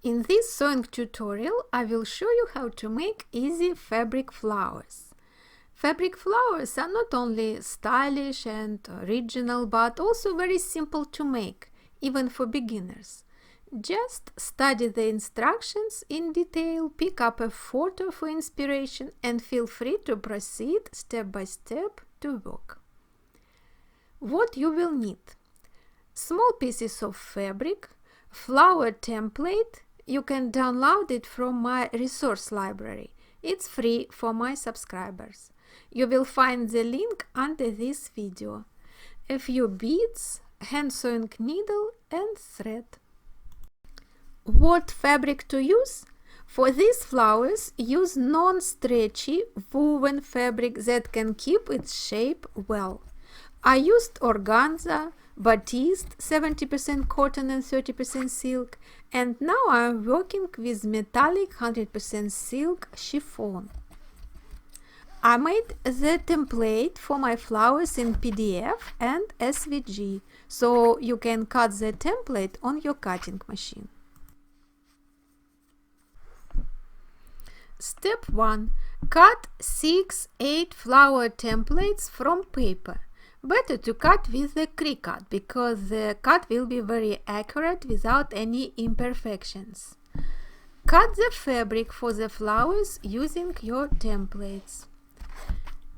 In this sewing tutorial, I will show you how to make easy fabric flowers. Fabric flowers are not only stylish and original, but also very simple to make, even for beginners. Just study the instructions in detail, pick up a photo for inspiration, and feel free to proceed step by step to work. What you will need: small pieces of fabric, flower template. You can download it from my resource library. It's free for my subscribers. You will find the link under this video. A few beads, hand sewing needle and thread. What fabric to use? For these flowers, use non-stretchy woven fabric that can keep its shape well. I used organza, batiste, 70% cotton and 30% silk, and now I am working with metallic 100% silk chiffon. I made the template for my flowers in PDF and SVG, so you can cut the template on your cutting machine. Step 1. Cut 6-8 flower templates from paper. Better to cut with the Cricut because the cut will be very accurate without any imperfections. Cut the fabric for the flowers using your templates.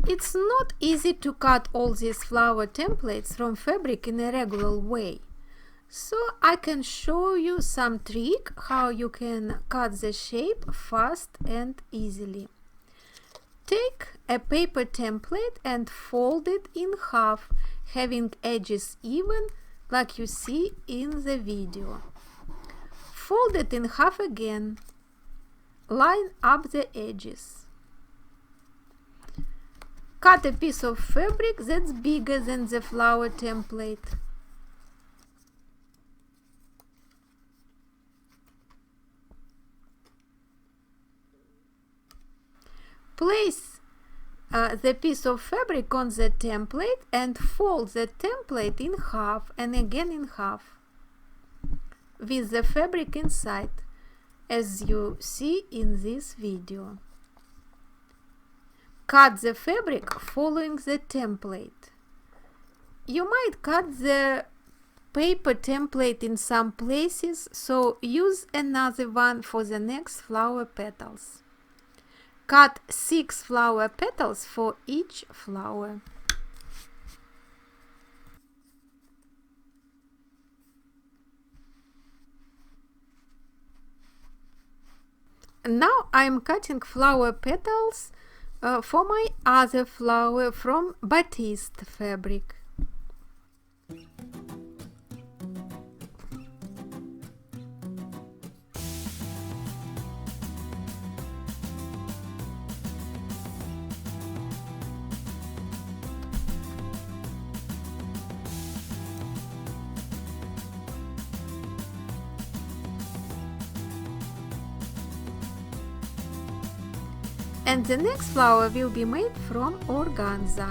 It's not easy to cut all these flower templates from fabric in a regular way, so I can show you some trick how you can cut the shape fast and easily. Take a paper template and fold it in half, having edges even, like you see in the video. Fold it in half again. Line up the edges. Cut a piece of fabric that's bigger than the flower template. Place the piece of fabric on the template and fold the template in half and again in half, with the fabric inside, as you see in this video. Cut the fabric following the template. You might cut the paper template in some places, so use another one for the next flower petals. Cut 6 flower petals for each flower. Now I am cutting flower petals for my other flower from batiste fabric. And the next flower will be made from organza.